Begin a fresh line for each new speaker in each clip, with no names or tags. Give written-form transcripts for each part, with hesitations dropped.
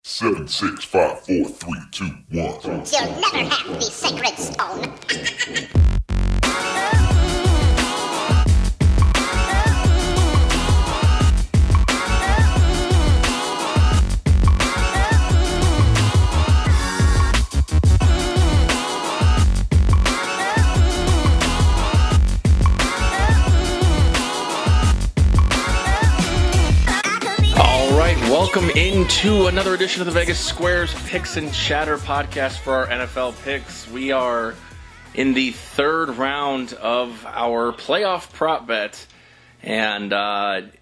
7, 6, 5, 4, 3, 2, 1.
You'll never have the sacred stone.
Welcome into another edition of the Vegas Squares Picks and Chatter podcast for our NFL picks. We are in the third round of our playoff prop bet, and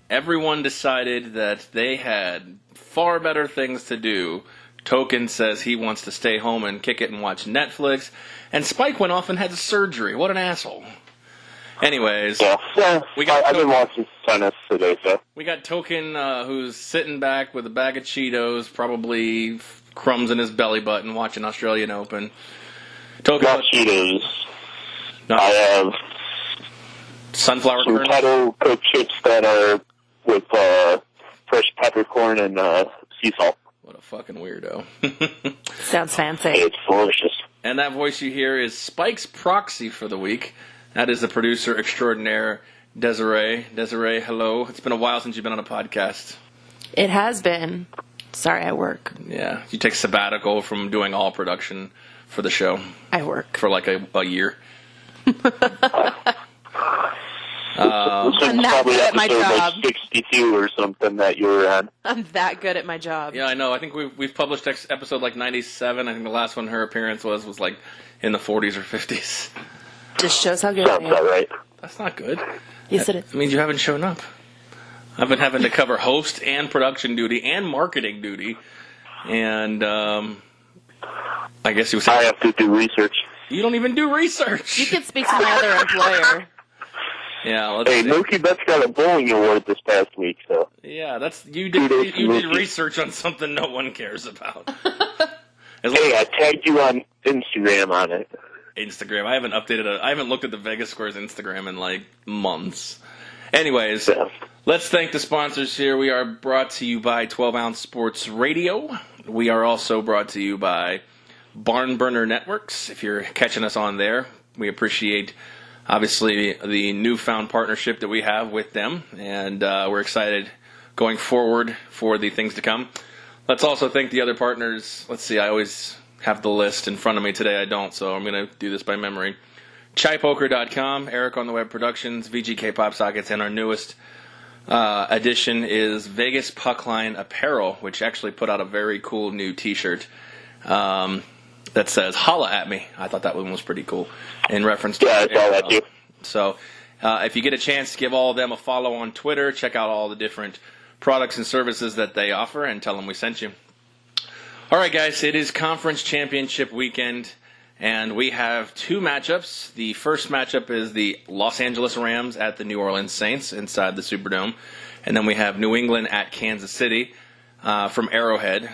everyone decided that they had far better things to do. Token says he wants to stay home and kick it and watch Netflix, and Spike went off and had surgery. What an asshole. Anyways,
I've been watching tennis today, so.
We got Token, who's sitting back with a bag of Cheetos, probably crumbs in his belly button, watching Australian Open.
Token, not Cheetos.
No.
I have
sunflower
some
kernels.
kettle cooked chips that are with fresh peppercorn and sea salt.
What a fucking weirdo.
Sounds fancy.
It's delicious.
And that voice you hear is Spike's proxy for the week. That is the producer extraordinaire, Desiree. Desiree, hello. It's been a while since you've been on a podcast.
It has been. Sorry, I work.
Yeah, you take sabbatical from doing all production for the show.
I work.
For like a year.
This is probably
good at my
episode
job.
like 62 or something that you were on.
I'm that good at my job.
Yeah, I know. I think we've published episode like 97. I think the last one her appearance was like in the 40s or 50s.
Just shows how good I
Sounds
am.
about right.
That's not good.
Yes, it is.
It means you haven't shown up. I've been having to cover host and production duty and marketing duty. And I guess you would say
I have to do research.
you don't even do research.
You can speak to my other employer.
Yeah, let's
Hey,
see.
Mookie Betts got a bowling award this past week, so.
Yeah, that's you
Kudos to
did
Mookie.
research on something no one cares about. As long
Hey,
as
I tagged you on Instagram on it.
Instagram. I haven't looked at the Vegas Squares Instagram in like months. Anyways,
Yeah.
let's thank the sponsors here. We are brought to you by 12 Ounce Sports Radio. We are also brought to you by Barn Burner Networks. If you're catching us on there, we appreciate obviously the newfound partnership that we have with them, and we're excited going forward for the things to come. Let's also thank the other partners. Let's see, I always have the list in front of me. Today I don't, so I'm going to do this by memory. ChaiPoker.com, Eric on the Web Productions, VGK Pop Sockets, and our newest addition is Vegas Puckline Apparel, which actually put out a very cool new t-shirt that says, "Holla at me." I thought that one was pretty cool in reference to
Yeah, I saw that too.
So if you get a chance, give all of them a follow on Twitter. Check out all the different products and services that they offer and tell them we sent you. All right, guys, it is Conference Championship weekend, and we have two matchups. The first matchup is the Los Angeles Rams at the New Orleans Saints inside the Superdome, and then we have New England at Kansas City from Arrowhead.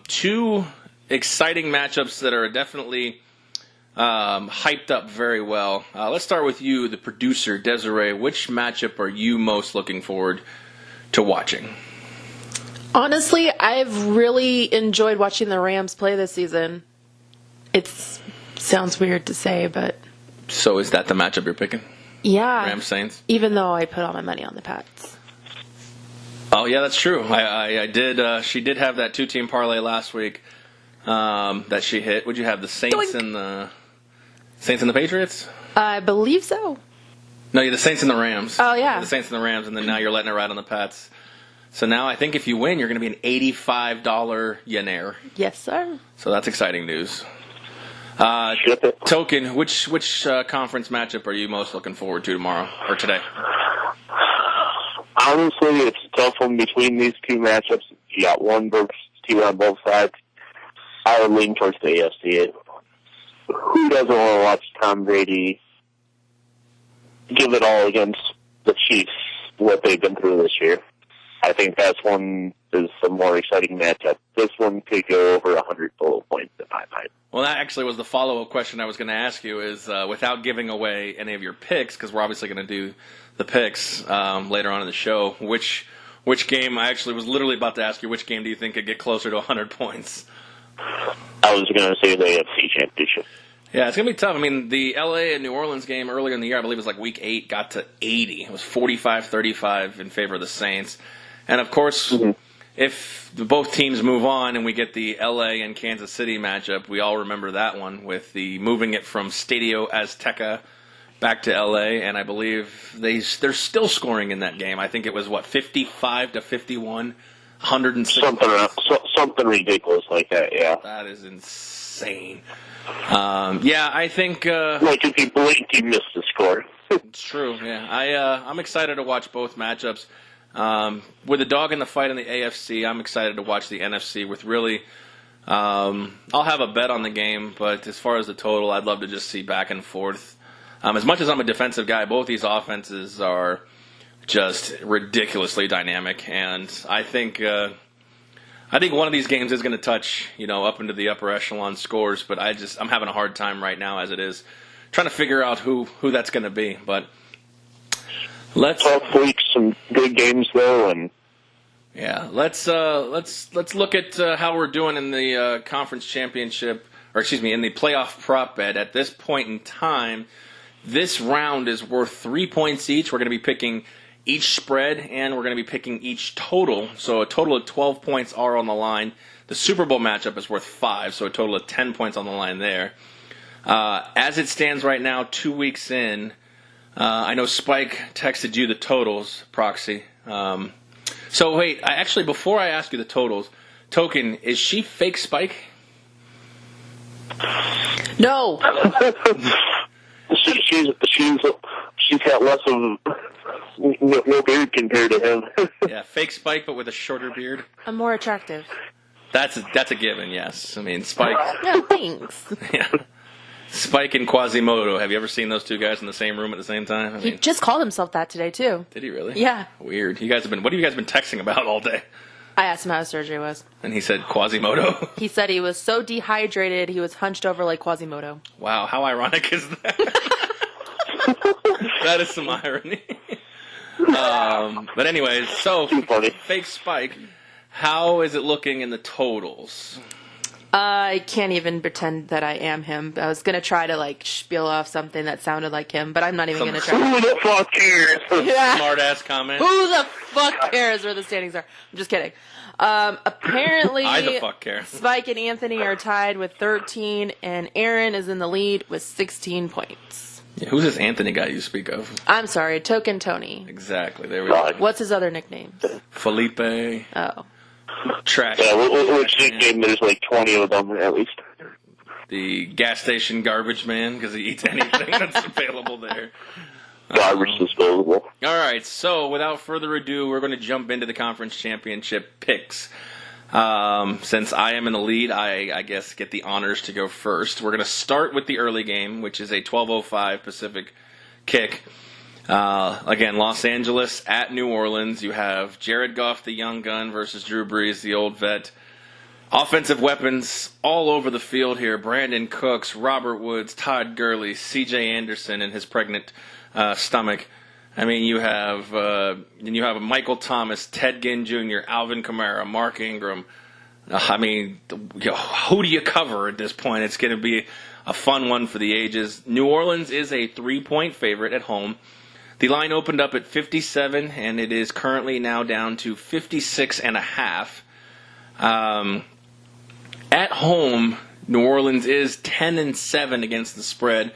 Two exciting matchups that are definitely hyped up very well. Let's start with you, the producer, Desiree. Which matchup are you most looking forward to watching?
Honestly, I've really enjoyed watching the Rams play this season. It sounds weird to say, but
So is that the matchup you're picking?
yeah.
Rams Saints?
Even though I put all my money on the Pats.
Oh yeah, that's true. I did. She did have that 2-team parlay last week that she hit. Would you have the Saints
Doink.
and the Patriots?
I believe so.
No, the Saints and the Rams.
Oh, yeah.
The Saints and the Rams, and then now you're letting it ride on the Pats. So now I think if you win, you're going to be an $85 Yenair.
Yes, sir.
So that's exciting news.
Ship it.
Token, which conference matchup are you most looking forward to tomorrow or today?
Honestly, it's a tough one between these two matchups. You got one versus two on both sides. I would lean towards the AFC. Who doesn't want to watch Tom Brady give it all against the Chiefs, what they've been through this year? I think that's one is a more exciting matchup. This one could go over 100 total points in my mind.
Well, that actually was the follow-up question I was going to ask you is, without giving away any of your picks, because we're obviously going to do the picks later on in the show, which which game, I actually was literally about to ask you, which game do you think could get closer to 100 points?
I was going to say the AFC Championship.
Yeah, it's going to be tough. I mean, the LA and New Orleans game earlier in the year, I believe it was like week 8, got to 80. It was 45-35 in favor of the Saints. And, of course, if both teams move on and we get the LA and Kansas City matchup, we all remember that one with the moving it from Stadio Azteca back to LA, and I believe they're still scoring in that game. I think it was, 55-51, 106.
Something ridiculous like that, yeah.
That is insane. Yeah, I think...
like if you blink, you miss the score.
It's true, yeah. I'm excited to watch both matchups. With the dog in the fight in the AFC, I'm excited to watch the NFC with really... I'll have a bet on the game, but as far as the total, I'd love to just see back and forth. As much as I'm a defensive guy, both these offenses are just ridiculously dynamic, and I think one of these games is going to touch, up into the upper echelon scores, but I'm having a hard time right now as it is trying to figure out who that's going to be. But
tough week, some good games though, and
yeah, let's look at how we're doing in the conference championship, in the playoff prop bet. At this point in time, this round is worth 3 points each. We're going to be picking each spread, and we're going to be picking each total. So a total of 12 points are on the line. The Super Bowl matchup is worth 5, so a total of 10 points on the line there. As it stands right now, 2 weeks in, I know Spike texted you the totals, Proxy. So wait, before I ask you the totals, Token, is she fake Spike?
No.
She's got less of no beard compared to him.
Yeah, fake Spike, but with a shorter beard.
I'm more attractive.
That's a given. Yes, I mean Spike.
No, thanks.
Yeah, Spike and Quasimodo. Have you ever seen those two guys in the same room at the same time?
He just called himself that today too.
Did he really?
Yeah.
Weird. What have you guys been texting about all day?
I asked him how his surgery was.
And he said Quasimodo.
He said he was so dehydrated he was hunched over like Quasimodo.
Wow, how ironic is that? That is some irony. But anyways, so fake Spike, how is it looking in the totals?
I can't even pretend that I am him. I was going to try to spiel off something that sounded like him, but I'm not even going to try.
Who the fuck cares?
Yeah.
Smart ass comment.
Who the fuck cares where the standings are? I'm just kidding. Apparently,
I the fuck care.
Spike and Anthony are tied with 13, and Aaron is in the lead with 16 points.
Yeah, who's this Anthony guy you speak of?
I'm sorry, Token Tony.
Exactly, there we go.
What's his other nickname?
Felipe.
Oh.
Trash.
Yeah, which game there's 20 of them at least.
The gas station garbage man, because he eats anything that's available there.
Garbage disposable.
All right, so without further ado, we're going to jump into the conference championship picks. Since I am in the lead, I guess get the honors to go first. We're going to start with the early game, which is a 12:05 Pacific kick. Again, Los Angeles at New Orleans. You have Jared Goff, the young gun, versus Drew Brees, the old vet. Offensive weapons all over the field here. Brandon Cooks, Robert Woods, Todd Gurley, C.J. Anderson and his pregnant stomach. I mean, you have Michael Thomas, Ted Ginn Jr., Alvin Kamara, Mark Ingram. I mean, who do you cover at this point? It's going to be a fun one for the ages. New Orleans is a 3-point favorite at home. The line opened up at 57, and it is currently now down to 56.5. At home, New Orleans is 10-7 against the spread,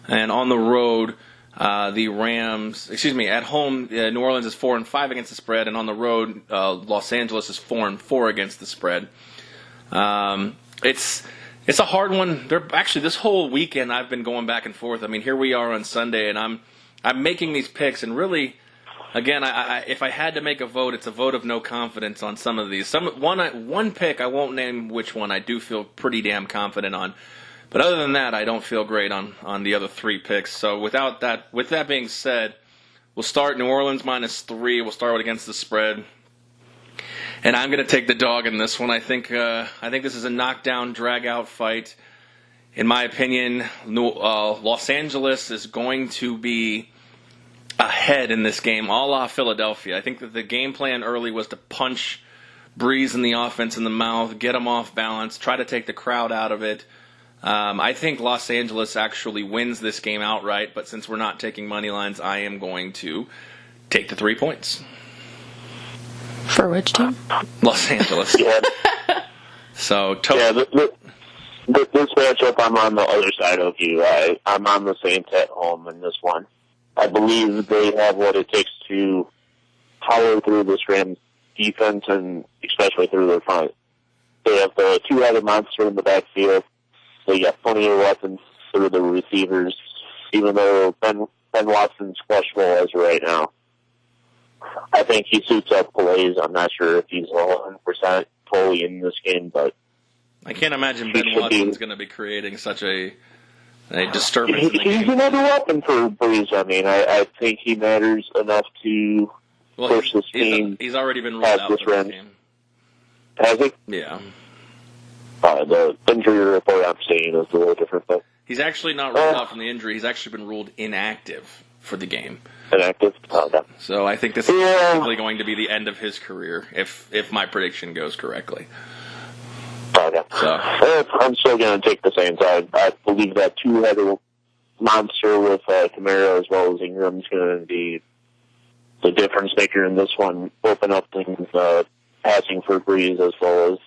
and on the road, at home, New Orleans is 4-5 against the spread, and on the road, Los Angeles is 4-4 against the spread. It's a hard one. This whole weekend I've been going back and forth. I mean, here we are on Sunday, and I'm making these picks, and really, again, if I had to make a vote, it's a vote of no confidence on some of these. One pick, I won't name which one, I do feel pretty damn confident on. But other than that, I don't feel great on the other 3 picks. So with that being said, we'll start New Orleans -3. We'll start against the spread. And I'm going to take the dog in this one. I think this is a knockdown, drag-out fight. In my opinion, Los Angeles is going to be ahead in this game, a la Philadelphia. I think that the game plan early was to punch Breeze and the offense in the mouth, get them off balance, try to take the crowd out of it. I think Los Angeles actually wins this game outright, but since we're not taking money lines, I am going to take the 3 points.
For which team?
Los Angeles.
Yeah,
So,
this matchup, I'm on the other side of you. I'm on the Saints at home in this one. I believe they have what it takes to power through this Rams defense, and especially through their front. They have the two-headed monster in the backfield. They got plenty of weapons through the receivers, even though Ben Watson's questionable as of right now. I think he suits up Calais. I'm not sure if he's 100% fully in this game, but
I can't imagine Ben Watson's going to be creating such a disturbance in the
he's
game.
another weapon for Breeze. I mean, I think he matters enough to push this team.
He's already been ruled
past
out
this
for this
Rams.
game.
Has he?
Yeah.
The injury report I'm seeing is a little different, but
He's actually not ruled out from the injury. He's actually been ruled inactive for the game.
inactive. Okay.
So I think this is probably going to be the end of his career, if my prediction goes correctly.
Okay.
So
I'm still going to take the same side. I believe that two-headed monster with Kamara as well as Ingram is going to be the difference maker in this one. Open up things, passing for Breeze as well as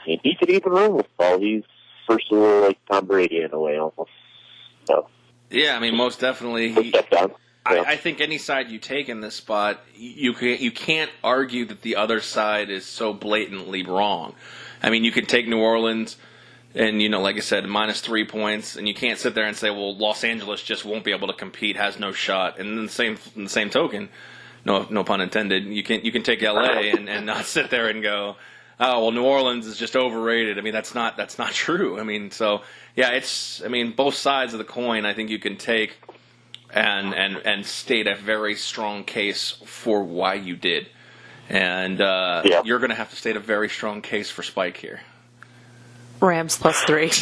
he could even run with the ball. He's first of all like Tom Brady in a way almost. So
yeah, I mean, most definitely.
step down. Yeah.
I think any side you take in this spot, you can't argue that the other side is so blatantly wrong. I mean, you can take New Orleans, and like I said, minus 3 points, and you can't sit there and say, well, Los Angeles just won't be able to compete, has no shot. And in the same token, no pun intended, you can take LA and not sit there and go, oh, well, New Orleans is just overrated. I mean, that's not true. I mean, so yeah, both sides of the coin. I think you can take and state a very strong case for why you did. And you're going to have to state a very strong case for Spike here.
Rams +3.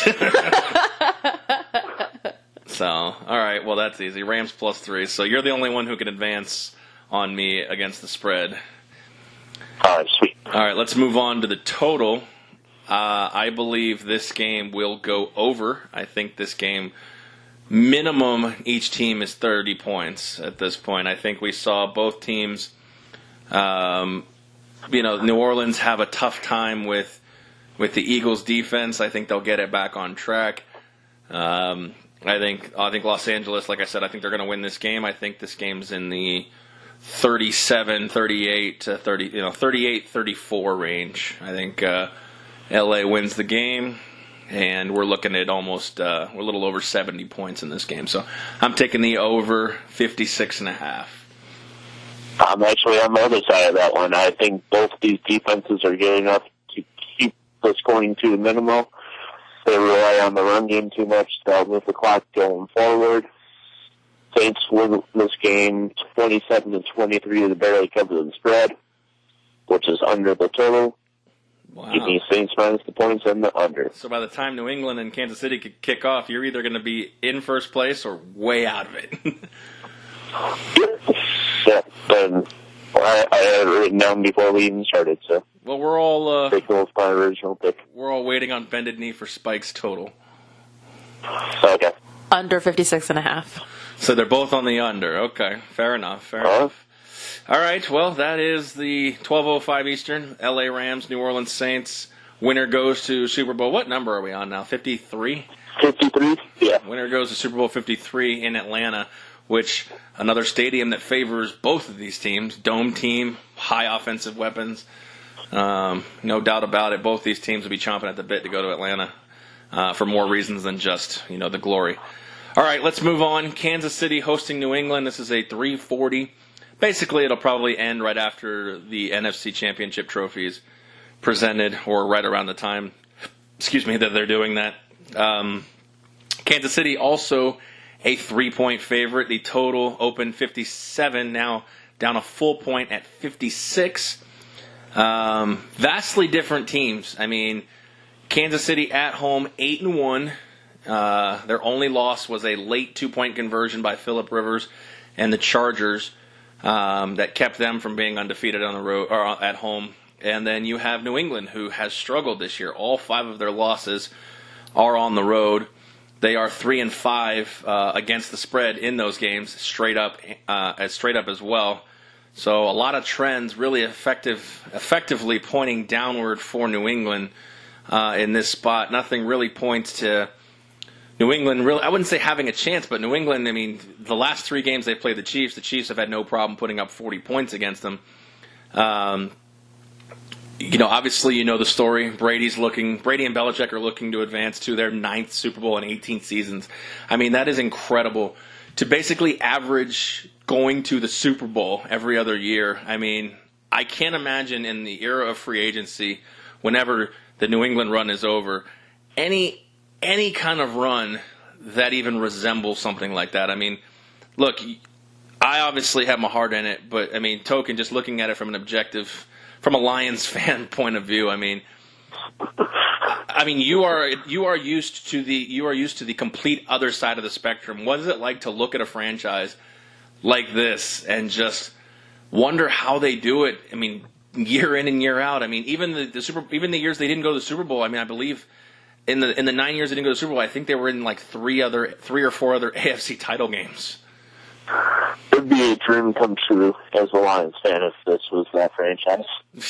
So, all right, well, that's easy. Rams +3. So you're the only one who can advance on me against the spread.
All right, sweet.
All right, let's move on to the total. I believe this game will go over. I think this game, minimum, each team is 30 points at this point. I think we saw both teams, New Orleans have a tough time with the Eagles' defense. I think they'll get it back on track. I think Los Angeles, like I said, I think they're going to win this game. I think this game's in the 37-38 to 38-34 range. I think LA wins the game, and we're looking at almost we're a little over 70 points in this game. So I'm taking the over 56.5.
I'm actually on the other side of that one. I think both these defenses are good enough to keep the scoring to a minimum. They rely on the run game too much. They'll move the clock going forward. Saints win this game 27-23 to barely cover the spread, which is under the total.
Wow.
Give me Saints minus the points and the under.
So by the time New England and Kansas City kick off, you're either going to be in first place or way out of it.
Yeah, and I had it written down before we even started, so.
Well, we're all
my original pick.
We're all waiting on bended knee for Spike's total.
Okay.
Under 56.5.
So they're both on the under. Okay, fair enough. Enough. All right, well, that is the 12:05 Eastern. LA Rams, New Orleans Saints. Winner goes to Super Bowl. What number are we on now? 53?
53? Yeah.
Winner goes to Super Bowl 53 in Atlanta, which another stadium that favors both of these teams. Dome team, high offensive weapons. No doubt about it. Both these teams will be chomping at the bit to go to Atlanta for more reasons than just, the glory. All right, let's move on. Kansas City hosting New England. This is a 3:40. Basically, it'll probably end right after the NFC Championship trophies presented, or right around the time, that they're doing that. Kansas City also a 3-point favorite. The total opened 57, now down a full point at 56. Vastly different teams. I mean, Kansas City at home, 8-1. Their only loss was a late 2-point conversion by Phillip Rivers and the Chargers that kept them from being undefeated on the road or at home. And then you have New England, who has struggled this year. All 5 of their losses are on the road. They are 3-5 against the spread in those games, straight up as well. So a lot of trends really effectively pointing downward for New England in this spot. Nothing really points to New England really, I wouldn't say having a chance, but New England, I mean, the last 3 games they've played the Chiefs have had no problem putting up 40 points against them. Obviously, you know the story. Brady and Belichick are looking to advance to their 9th Super Bowl in 18 seasons. I mean, that is incredible. To basically average going to the Super Bowl every other year, I mean, I can't imagine in the era of free agency, whenever the New England run is over, any kind of run that even resembles something like that. I mean, look, I obviously have my heart in it, but I mean, Token, just looking at it from a Lions fan point of view, I mean, you are used to the complete other side of the spectrum. What is it like to look at a franchise like this and just wonder how they do it? I mean, year in and year out. I mean, even the years they didn't go to the Super Bowl. I mean, I believe in the 9 years they didn't go to the Super Bowl, I think they were in like 3 or 4 other AFC title games.
It would be a dream come true as a Lions fan if this was that franchise.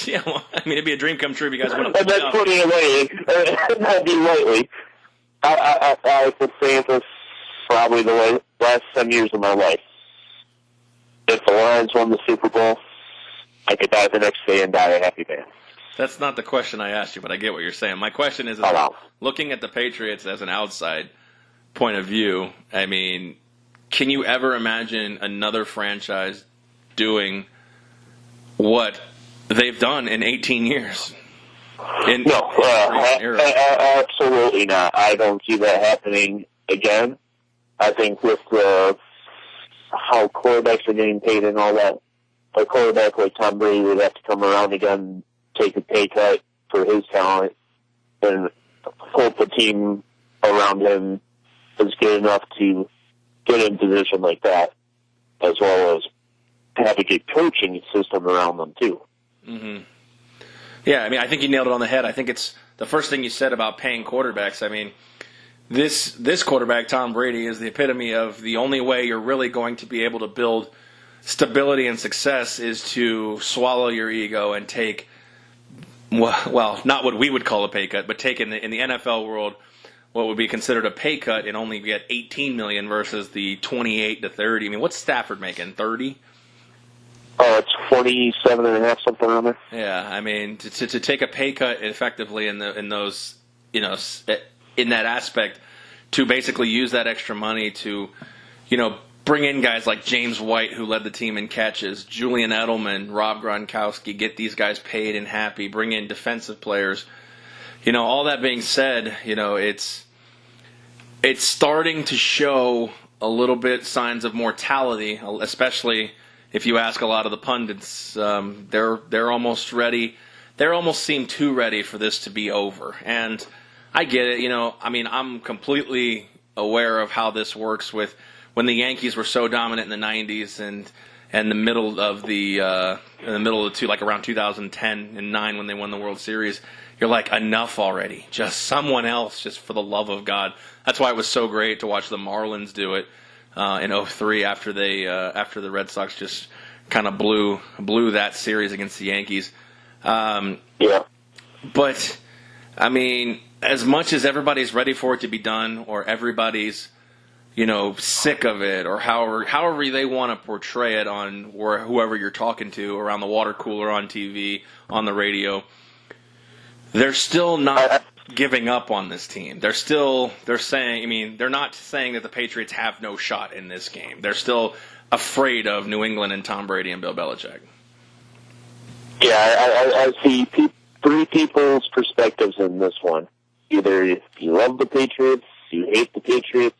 Yeah, well, I mean, it'd be a dream come true if you guys won.
And that's putting it lightly. That'd be lightly. I would say this probably the last 7 years of my life. If the Lions won the Super Bowl, I could die the next day and die a happy man.
That's not the question I asked you, but I get what you're saying. My question is looking at the Patriots as an outside point of view, I mean, can you ever imagine another franchise doing what they've done in 18 years?
No, absolutely not. I don't see that happening again. I think with how quarterbacks are getting paid and all that, a quarterback like Tom Brady would have to come around again, take a pay cut for his talent, and hope the team around him is good enough to get in a position like that, as well as have a good coaching system around them, too.
Mm-hmm. Yeah, I mean, I think you nailed it on the head. I think it's the first thing you said about paying quarterbacks. I mean, this quarterback, Tom Brady, is the epitome of the only way you're really going to be able to build stability and success is to swallow your ego and take, well, not what we would call a pay cut, but take in the NFL world what would be considered a pay cut and only get $18 million versus the 28 to 30. I mean, what's Stafford making? 30?
Oh, it's 47.5, something around there.
Yeah, I mean, to take a pay cut effectively in those, in that aspect, to basically use that extra money to, bring in guys like James White, who led the team in catches, Julian Edelman, Rob Gronkowski, get these guys paid and happy, bring in defensive players. All that being said, it's starting to show a little bit signs of mortality, especially if you ask a lot of the pundits. They're almost ready. They almost seem too ready for this to be over. And I get it. I'm completely aware of how this works with when the Yankees were so dominant in the 90s and the middle of the two, like around 2010 and 9 when they won the World Series. You're like, enough already. Just someone else, just for the love of God. That's why it was so great to watch the Marlins do it in 03 after the Red Sox just kind of blew that series against the Yankees.
Yeah.
But, I mean, as much as everybody's ready for it to be done or everybody's, sick of it or however they want to portray it on whoever you're talking to around the water cooler, on TV, on the radio, they're still not giving up on this team. They're saying, they're not saying that the Patriots have no shot in this game. They're still afraid of New England and Tom Brady and Bill Belichick.
Yeah, I see 3 people's perspectives in this one. Either you love the Patriots, you hate the Patriots,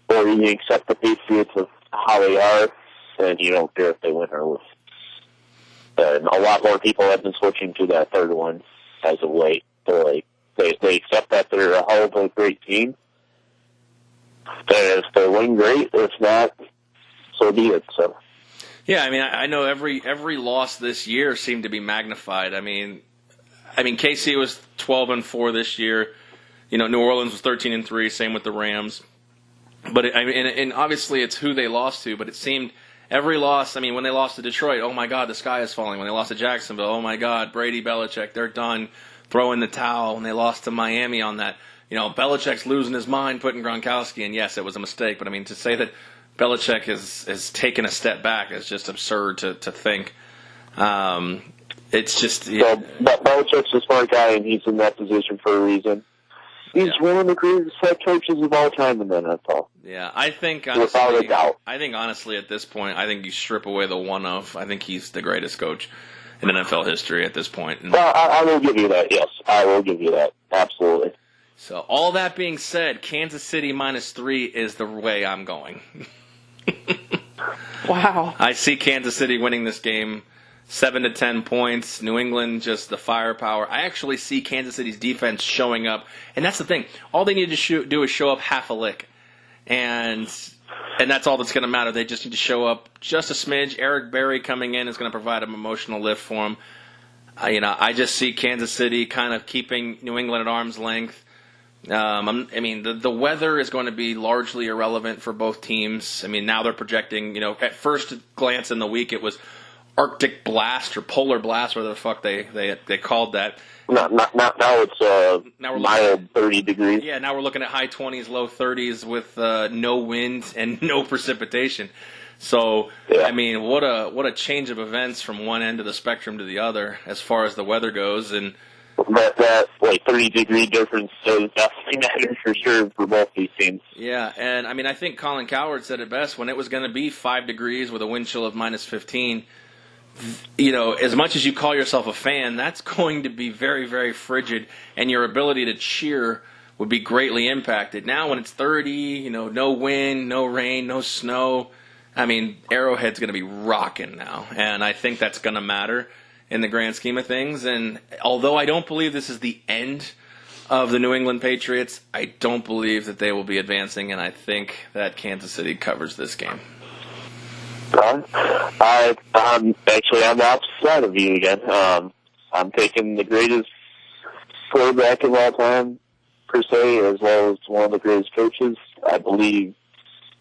or you accept the Patriots of how they are, and you don't care if they win or lose. And a lot more people have been switching to that third one as of late. They're like, they accept that they're a hell of a great team. And if they win, great. If not, so be it. So.
Yeah, I mean, I know every loss this year seemed to be magnified. I mean, KC was 12-4 this year. You know, New Orleans was 13-3. Same with the Rams. But and obviously it's who they lost to. But it seemed every loss. I mean, when they lost to Detroit, oh my God, the sky is falling. When they lost to Jacksonville, oh my God, Brady, Belichick, they're done. Throw in the towel. And they lost to Miami on that. You know, Belichick's losing his mind putting Gronkowski in. Yes, it was a mistake. But I mean, to say that Belichick has taken a step back is just absurd to think. It's just...
So, but Belichick's a smart guy, and he's in that position for a reason. He's one of the greatest head coaches of all time in the NFL.
Yeah, I think
without a doubt.
I think honestly at this point, I think you strip away the one of. I think he's the greatest coach in NFL history at this point.
Well, I will give you that. Yes, I will give you that. Absolutely.
So all that being said, Kansas City -3 is the way I'm going.
Wow.
I see Kansas City winning this game 7 to 10 points. New England, just the firepower. I actually see Kansas City's defense showing up. And that's the thing. All they need to do is show up half a lick. And that's all that's going to matter. They just need to show up just a smidge. Eric Berry coming in is going to provide an emotional lift for them. I just see Kansas City kind of keeping New England at arm's length. The weather is going to be largely irrelevant for both teams. I mean, now they're projecting, at first glance in the week it was Arctic blast or polar blast, whatever the fuck they called that.
Now it's mild 30 degrees.
Yeah, now we're looking at high 20s, low 30s with no wind and no precipitation. So, yeah. I mean, what a change of events from one end of the spectrum to the other as far as the weather goes. And
that 30-degree difference does definitely matter for sure for both these teams.
Yeah, and I mean, I think Colin Cowherd said it best when it was going to be 5 degrees with a wind chill of -15. As much as you call yourself a fan, that's going to be very, very frigid, and your ability to cheer would be greatly impacted. Now, when it's 30, no wind, no rain, no snow, I mean, Arrowhead's going to be rocking now, and I think that's going to matter in the grand scheme of things. And although I don't believe this is the end of the New England Patriots, I don't believe that they will be advancing, and I think that Kansas City covers this game.
I'm actually on the opposite side of you again. I'm taking the greatest quarterback of all time, per se, as well as one of the greatest coaches. I believe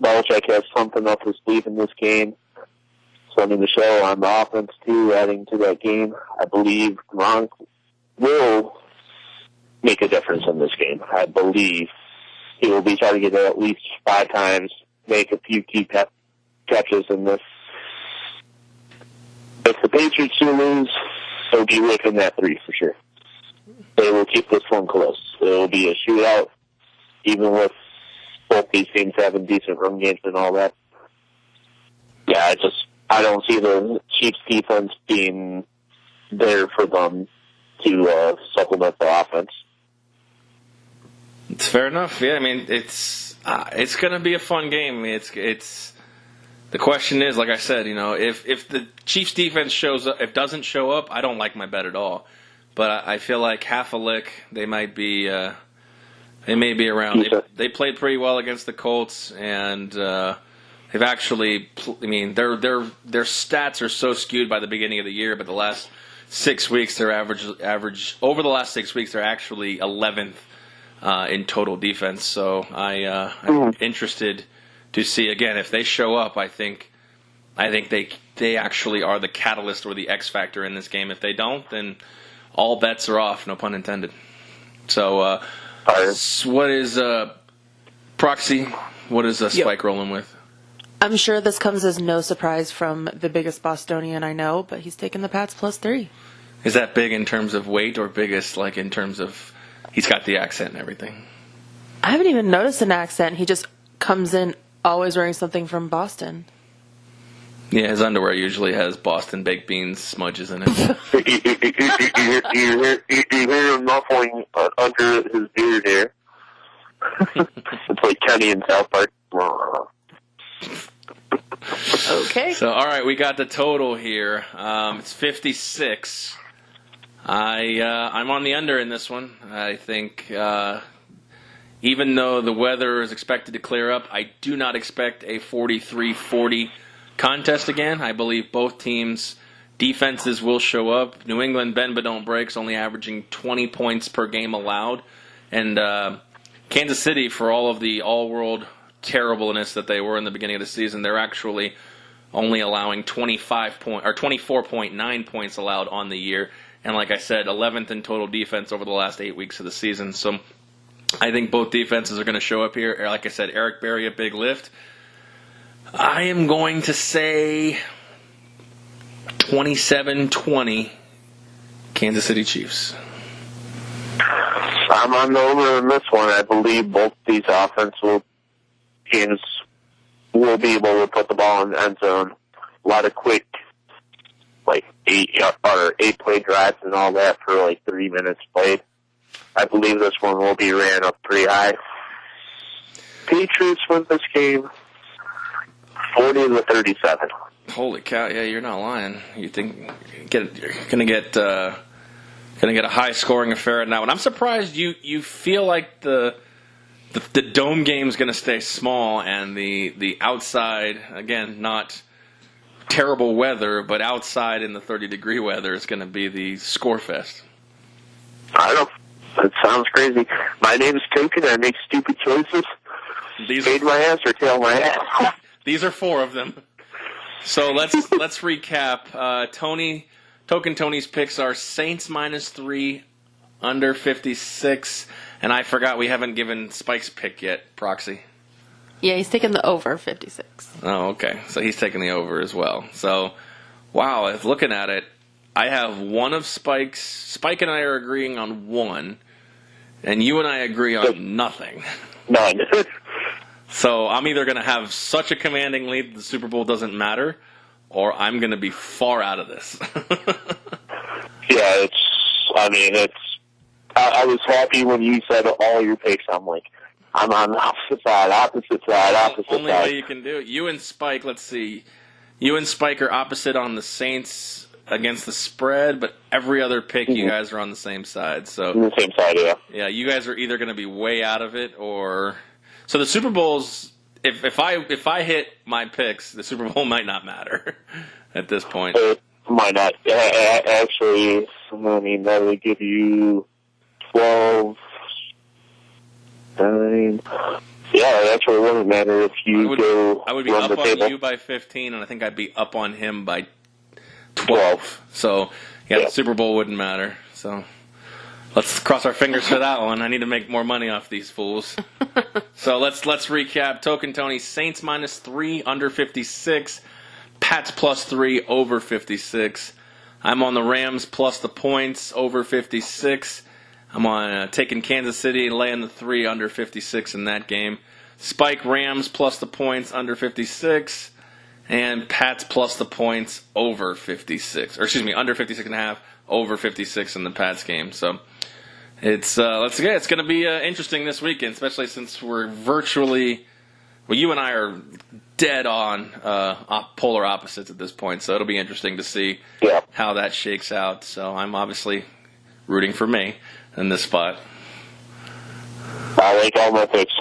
Belichick has something up his sleeve in this game. Something to show on the offense, too, adding to that game. I believe Gronk will make a difference in this game. I believe he will be targeted at least 5 times, make a few key catches in this. If the Patriots do lose, they'll be within that 3 for sure. They will keep this one close. It will be a shootout, even with both these teams having decent run games and all that. Yeah, I don't see the Chiefs' defense being there for them to supplement the offense.
It's fair enough. Yeah, I mean, it's going to be a fun game. It's the question is, like I said, if the Chiefs' defense doesn't show up, I don't like my bet at all. But I feel like half a lick, they might be. They may be around. They played pretty well against the Colts, and they've actually. I mean, their stats are so skewed by the beginning of the year, but the last 6 weeks, their average over the last 6 weeks, they're actually 11th in total defense. So I'm interested to see again if they show up. I think they actually are the catalyst or the X factor in this game. If they don't, then all bets are off. No pun intended. So. What is Proxy? What is Spike rolling with?
I'm sure this comes as no surprise from the biggest Bostonian I know, but he's taking the Pats +3.
Is that big in terms of weight or biggest like in terms of he's got the accent and everything?
I haven't even noticed an accent. He just comes in always wearing something from Boston.
Yeah, his underwear usually has Boston baked beans smudges in it.
you hear him muffling under his beard here. It's like Kenny in South Park.
Okay.
So, all right, we got the total here. It's 56. I'm on the under in this one. I think even though the weather is expected to clear up, I do not expect a 43-40 contest again. I believe both teams' defenses will show up. New England, bend but don't break, is only averaging 20 points per game allowed. And Kansas City, for all of the all-world terribleness that they were in the beginning of the season, they're actually only allowing 24.9 points allowed on the year. And like I said, 11th in total defense over the last 8 weeks of the season. So I think both defenses are going to show up here. Like I said, Eric Berry, a big lift. I am going to say 27-20 Kansas City Chiefs.
I'm on the over in this one. I believe both these teams will be able to put the ball in the end zone. A lot of quick, like 8-play drives and all that for like 3 minutes played. I believe this one will be ran up pretty high. Patriots win this game 40-37.
Holy cow! Yeah, you're not lying. You think you're gonna get a high scoring affair in that one? I'm surprised you feel like the dome game is gonna stay small and the outside, again, not terrible weather, but outside in the 30-degree weather is gonna be the score fest.
I don't. That sounds crazy. My name is Token. I make stupid choices. Fade my ass or tail my ass.
These are 4 of them. So let's recap. Token Tony's picks are Saints -3, under 56, and I forgot we haven't given Spike's pick yet. Proxy.
Yeah, he's taking the over 56.
Oh, okay. So he's taking the over as well. So, wow, if looking at it, I have one of Spike's. Spike and I are agreeing on one, and you and I agree on nothing.
None.
So I'm either going to have such a commanding lead that the Super Bowl doesn't matter, or I'm going to be far out of this.
Yeah, I was happy when you said all your picks. I'm like, I'm on the opposite side.
Only way you can do it. You and Spike, let's see. You and Spike are opposite on the Saints against the spread, but every other pick you guys are on the same side. So
the same side, yeah.
Yeah, you guys are either going to be way out of it, or so the Super Bowl's. If I hit my picks, the Super Bowl might not matter at this point.
It might not. Actually, that would give you 12, 9. Yeah, it actually wouldn't matter if you
I would be
run
up
the
on
table.
you by 15, and I think I'd be up on him by 12. So, yeah, the Super Bowl wouldn't matter. So, let's cross our fingers for that one. I need to make more money off these fools. So, let's recap. Token Tony, Saints -3, under 56. Pats +3, over 56. I'm on the Rams plus the points, over 56. I'm on taking Kansas City, laying the 3, under 56 in that game. Spike Rams plus the points, under 56. And Pats plus the points, over 56. Or excuse me, under 56.5, over 56 in the Pats game. So it's it's going to be interesting this weekend, especially since we're virtually, well, you and I are dead on polar opposites at this point. So it'll be interesting to see how that shakes out. So I'm obviously rooting for me in this spot.
I like all my picks.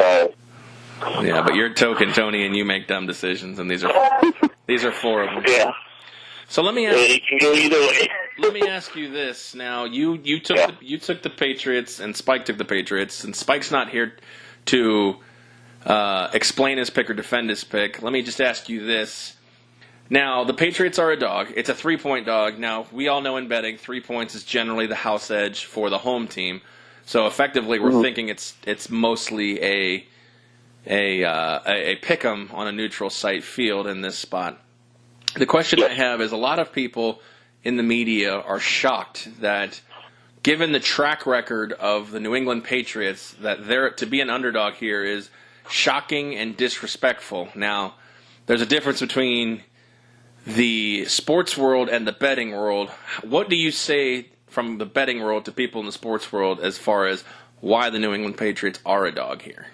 Yeah, but you're Token Tony, and you make dumb decisions, and these are 4 of them.
Yeah.
So let me ask.
It can go either way.
Let me ask you this. Now, you took the Patriots, and Spike took the Patriots, and Spike's not here to explain his pick or defend his pick. Let me just ask you this. Now, the Patriots are a dog. It's a 3-point dog. Now, we all know in betting, 3 points is generally the house edge for the home team. So effectively, we're thinking it's mostly a pick-em on a neutral site field in this spot. The question I have is, a lot of people in the media are shocked that, given the track record of the New England Patriots, that to be an underdog here is shocking and disrespectful. Now, there's a difference between the sports world and the betting world. What do you say from the betting world to people in the sports world as far as why the New England Patriots are a dog here?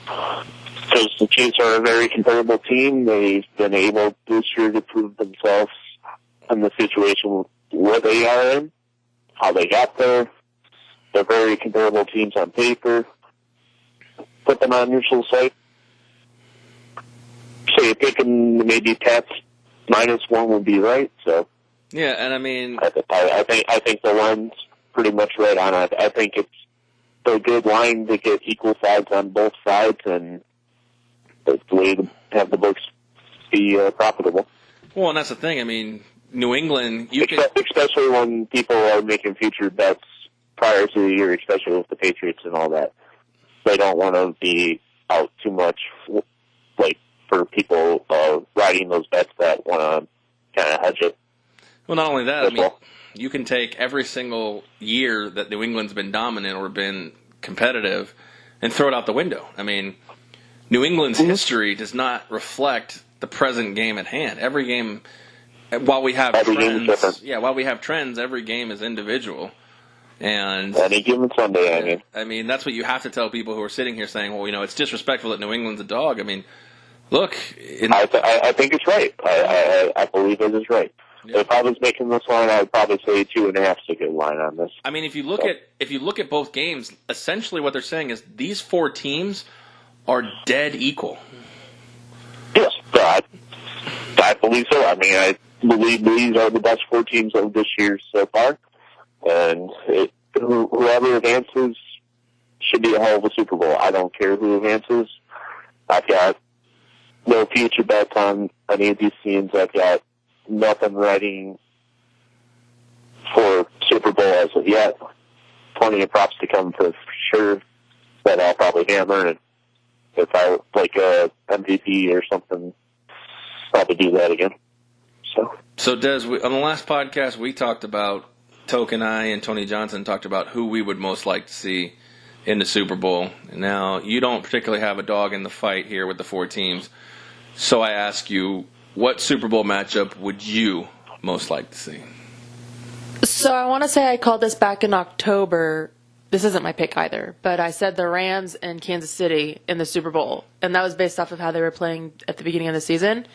Because the Chiefs are a very comparable team. They've been able this year to prove themselves in the situation where they are in, how they got there. They're very comparable teams on paper. Put them on neutral site. So you're picking maybe Pats -1 would be right. So
Yeah, and I mean,
I think the line's pretty much right on it. I think it's a good line to get equal sides on both sides, and it's the way to have the books be profitable.
well, and that's the thing. I mean, New England,
Especially when people are making future bets prior to the year, especially with the Patriots and all that. They don't want to be out too much, like, for people riding those bets that want to kind of hedge it.
well, not only that, I
That's
mean,
all.
you can take every single year that New England's been dominant or been competitive and throw it out the window. I mean, New England's history does not reflect the present game at hand. Every game, while we have
Every game is different.
trends, while we have trends, every game is individual. And
Any given Sunday,
I mean, that's what you have to tell people who are sitting here saying, well, it's disrespectful that New England's a dog. I mean, look.
I think it's right. I believe it is right.
Yeah.
If I was making this line, I would probably say 2.5 is a good line on this.
I mean, if you look at both games, essentially what they're saying is these four teams are dead equal.
Yes, I believe so. I mean, I believe these are the best 4 teams of this year so far. And whoever advances should be a hell of a Super Bowl. I don't care who advances. I've got no future bets on any of these teams. I've got nothing writing for Super Bowl as of yet. Plenty of props to come for sure that I'll probably hammer. And if I like a MVP or something, probably do that again.
So Des, on the last podcast we talked about, Toke and I and Tony Johnson talked about who we would most like to see in the Super Bowl. Now, you don't particularly have a dog in the fight here with the 4 teams. So I ask you, what Super Bowl matchup would you most like to see?
So I want to say I called this back in October. This isn't my pick either, but I said the Rams and Kansas City in the Super Bowl, and that was based off of how they were playing at the beginning of the season.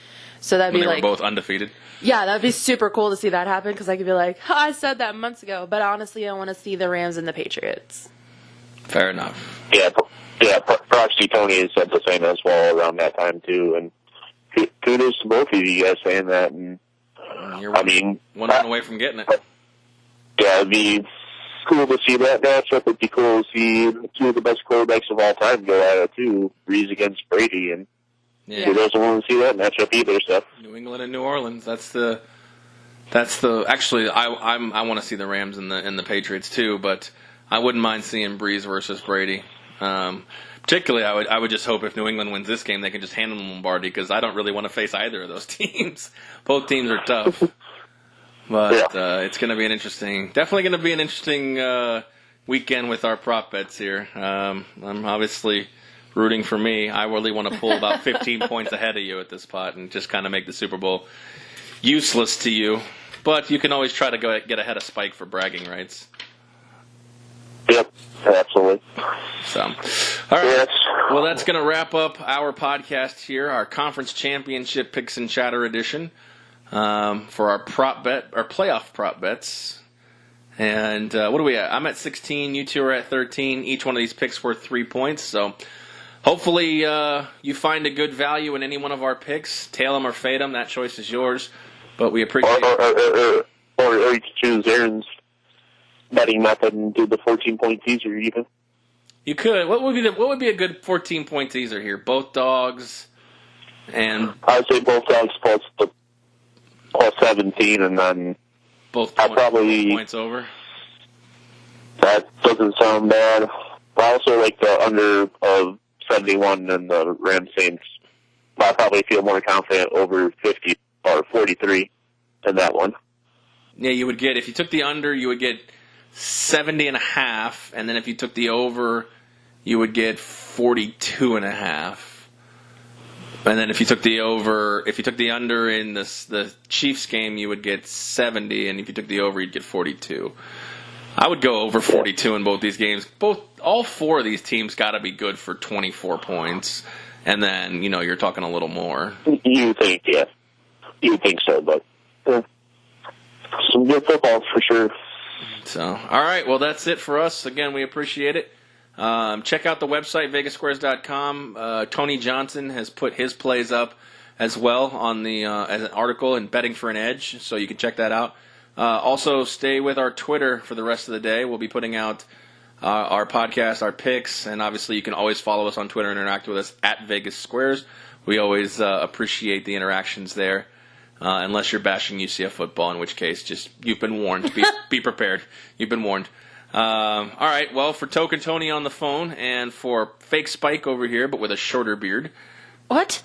So that'd
When
be
they
like
were both undefeated?
Yeah, that'd be super cool to see that happen because I could be like, I said that months ago. But honestly, I want to see the Rams and the Patriots.
Fair enough.
Yeah, Proxy Tony has said the same as well around that time too, and kudos to both of you guys saying that. And
You're
one
run away from getting it.
Yeah, it'd be cool to see that matchup. It'd be cool to see 2 of the best quarterbacks of all time go at it too, Breeze against Brady, and who doesn't want to see that matchup either? So
New England and New Orleans. Actually, I want to see the Rams and the Patriots too, but I wouldn't mind seeing Breeze versus Brady. Particularly, I would just hope if New England wins this game, they can just hand them Lombardi because I don't really want to face either of those teams. Both teams are tough, but it's going to be definitely going to be an interesting weekend with our prop bets here. I'm obviously rooting for me. I really want to pull about 15 points ahead of you at this pot and just kind of make the Super Bowl useless to you. But you can always try to get ahead of Spike for bragging rights.
Yep, absolutely.
So, all right.
Yes.
Well, that's going to wrap up our podcast here, our conference championship picks and chatter edition for our playoff prop bets. And what are we at? I'm at 16. You two are at 13. Each one of these picks worth 3 points. So hopefully you find a good value in any one of our picks. Tail them or fade them. That choice is yours. But we appreciate it.
Or you could choose Aaron's betting method and do the 14-point teaser even.
You could. What would be a good 14-point teaser here? Both dogs and
I would say both dogs plus 17, and then
both
points
over.
That doesn't sound bad. I also like the under of 71 and the Rams Saints. I probably feel more confident over 50 or 43 in that one.
Yeah, you would get, if you took the under, you would get 70.5, and then if you took the over, you would get 42.5. And then if you took the under in the Chiefs game, you would get 70, and if you took the over, you'd get 42. I would go over 42 in both these games. All 4 of these teams got to be good for 24 points, and then you're talking a little more.
You think, yeah, you think so, but some good football for sure.
So, all right, well that's it for us. Again, we appreciate it. Check out the website, vegassquares.com. Tony Johnson has put his plays up as well on the as an article in Betting for an Edge, so you can check that out. Also, stay with our Twitter for the rest of the day. We'll be putting out our podcast, our picks, and obviously you can always follow us on Twitter and interact with us at Vegas Squares. We always appreciate the interactions there, unless you're bashing UCF football, in which case, just you've been warned. Be prepared. You've been warned. All right, well, for Token Tony on the phone and for Fake Spike over here, but with a shorter beard.
What?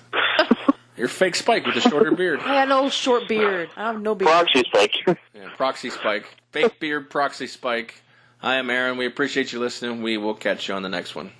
You're Fake Spike with a shorter beard.
I got no short beard. I have no beard.
Proxy Spike.
Yeah, Proxy Spike. Fake beard, Proxy Spike. I am Aaron. We appreciate you listening. We will catch you on the next one.